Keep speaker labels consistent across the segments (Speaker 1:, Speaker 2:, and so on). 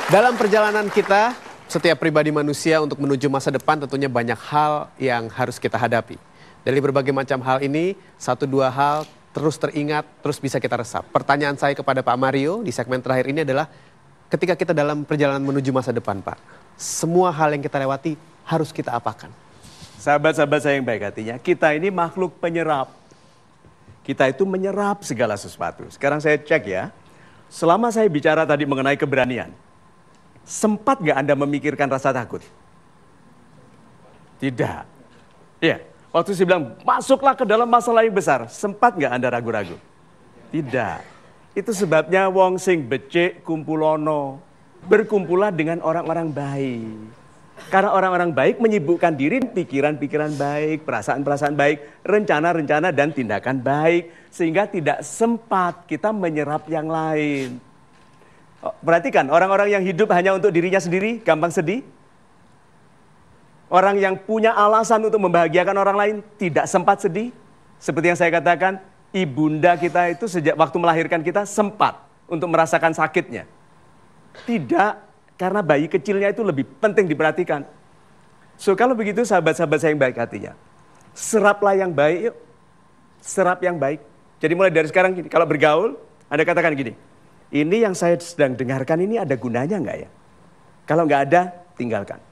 Speaker 1: Dalam perjalanan kita, setiap pribadi manusia untuk menuju masa depan tentunya banyak hal yang harus kita hadapi. Dari berbagai macam hal ini, satu dua hal terus teringat, terus bisa kita resap. Pertanyaan saya kepada Pak Mario di segmen terakhir ini adalah, ketika kita dalam perjalanan menuju masa depan, Pak, semua hal yang kita lewati harus kita apakan?
Speaker 2: Sahabat-sahabat saya yang baik hatinya, kita ini makhluk penyerap. Kita itu menyerap segala sesuatu. Sekarang saya cek ya, selama saya bicara tadi mengenai keberanian, sempat nggak Anda memikirkan rasa takut? Tidak. Iya, waktu saya bilang masuklah ke dalam masalah yang besar, sempat nggak Anda ragu-ragu? Tidak. Itu sebabnya wong sing becik kumpulono, berkumpulah dengan orang-orang baik. Karena orang-orang baik menyibukkan diri pikiran-pikiran baik, perasaan-perasaan baik, rencana-rencana dan tindakan baik. Sehingga tidak sempat kita menyerap yang lain. Perhatikan, orang-orang yang hidup hanya untuk dirinya sendiri, gampang sedih. Orang yang punya alasan untuk membahagiakan orang lain, tidak sempat sedih. Seperti yang saya katakan, ibunda kita itu sejak waktu melahirkan kita sempat untuk merasakan sakitnya. Tidak. Karena bayi kecilnya itu lebih penting diperhatikan. So kalau begitu sahabat-sahabat saya yang baik hatinya, seraplah yang baik yuk. Serap yang baik. Jadi mulai dari sekarang gini, kalau bergaul, Anda katakan gini, ini yang saya sedang dengarkan ini ada gunanya nggak ya? Kalau nggak ada, tinggalkan.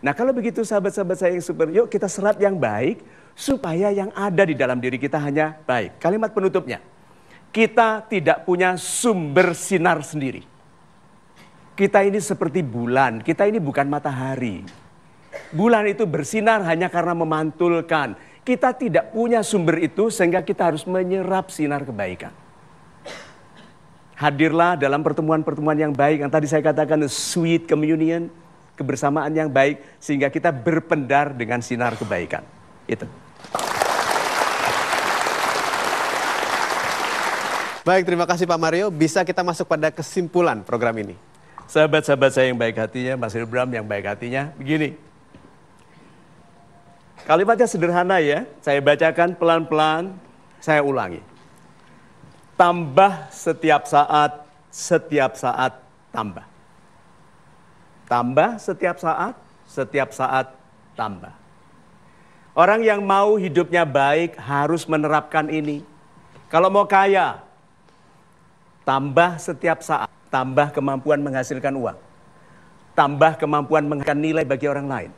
Speaker 2: Nah kalau begitu sahabat-sahabat saya yang super, yuk kita serap yang baik, supaya yang ada di dalam diri kita hanya baik. Kalimat penutupnya, kita tidak punya sumber sinar sendiri. Kita ini seperti bulan, kita ini bukan matahari. Bulan itu bersinar hanya karena memantulkan. Kita tidak punya sumber itu sehingga kita harus menyerap sinar kebaikan. Hadirlah dalam pertemuan-pertemuan yang baik, yang tadi saya katakan sweet communion, kebersamaan yang baik, sehingga kita berpendar dengan sinar kebaikan. Itu.
Speaker 1: Baik, terima kasih Pak Mario. Bisa kita masuk pada kesimpulan program ini?
Speaker 2: Sahabat-sahabat saya yang baik hatinya, Mas Ilbram yang baik hatinya, begini. Kalimatnya sederhana ya, saya bacakan pelan-pelan, saya ulangi. Tambah setiap saat tambah. Tambah setiap saat tambah. Orang yang mau hidupnya baik harus menerapkan ini. Kalau mau kaya, tambah setiap saat. Tambah kemampuan menghasilkan uang. Tambah kemampuan menghasilkan nilai bagi orang lain.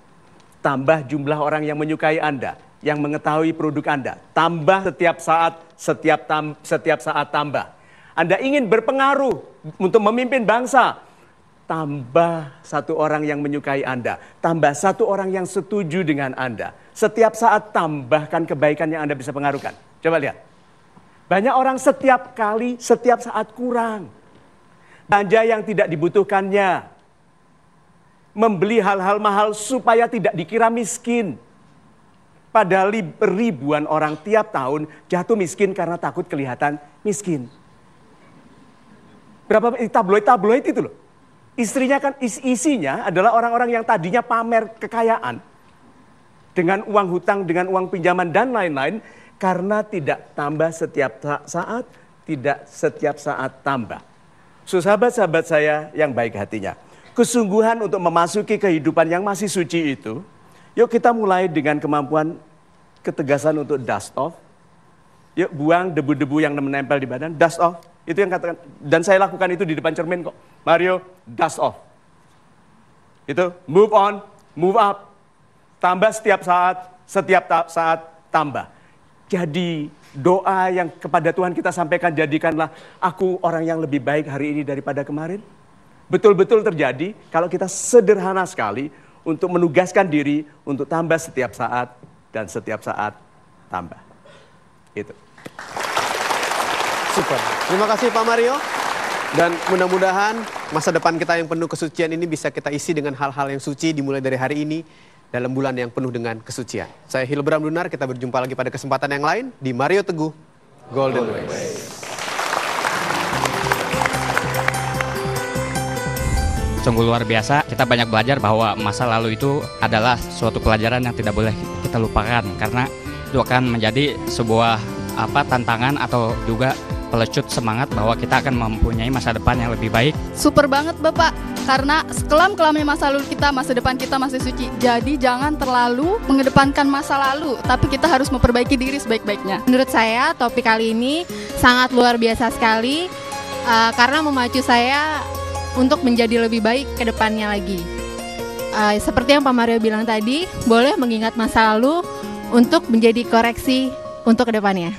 Speaker 2: Tambah jumlah orang yang menyukai Anda, yang mengetahui produk Anda. Tambah setiap saat tambah. Anda ingin berpengaruh untuk memimpin bangsa. Tambah satu orang yang menyukai Anda. Tambah satu orang yang setuju dengan Anda. Setiap saat tambahkan kebaikan yang Anda bisa pengaruhkan. Coba lihat. Banyak orang setiap saat kurang. Belanja yang tidak dibutuhkannya. Membeli hal-hal mahal supaya tidak dikira miskin. Padahal ribuan orang tiap tahun jatuh miskin karena takut kelihatan miskin. Berapa tabloid itu loh. Istrinya kan isinya adalah orang-orang yang tadinya pamer kekayaan. Dengan uang hutang, dengan uang pinjaman dan lain-lain. Karena tidak tambah setiap saat, tidak setiap saat tambah. So, sahabat-sahabat saya yang baik hatinya, kesungguhan untuk memasuki kehidupan yang masih suci itu, yuk kita mulai dengan kemampuan ketegasan untuk dust off. Yuk buang debu-debu yang menempel di badan, dust off. Itu yang katakan, dan saya lakukan itu di depan cermin kok. Mario, dust off. Itu move on, move up. Tambah setiap saat tambah. Jadi doa yang kepada Tuhan kita sampaikan, jadikanlah aku orang yang lebih baik hari ini daripada kemarin. Betul-betul terjadi kalau kita sederhana sekali untuk menugaskan diri untuk tambah setiap saat dan setiap saat tambah. Itu.
Speaker 1: Super. Terima kasih Pak Mario. Dan mudah-mudahan masa depan kita yang penuh kesucian ini bisa kita isi dengan hal-hal yang suci dimulai dari hari ini. Dalam bulan yang penuh dengan kesucian. Saya Hilbram Lunar, kita berjumpa lagi pada kesempatan yang lain di Mario Teguh Golden Way.
Speaker 3: Sungguh luar biasa, kita banyak belajar bahwa masa lalu itu adalah suatu pelajaran yang tidak boleh kita lupakan. Karena itu akan menjadi sebuah tantangan atau juga pelecut semangat bahwa kita akan mempunyai masa depan yang lebih baik.
Speaker 4: Super banget Bapak, karena sekelam-kelamnya masa lalu kita, masa depan kita masih suci. Jadi jangan terlalu mengedepankan masa lalu, tapi kita harus memperbaiki diri sebaik-baiknya.
Speaker 5: Menurut saya topik kali ini sangat luar biasa sekali karena memacu saya untuk menjadi lebih baik ke depannya lagi. Seperti yang Pak Mario bilang tadi, boleh mengingat masa lalu untuk menjadi koreksi untuk ke depannya.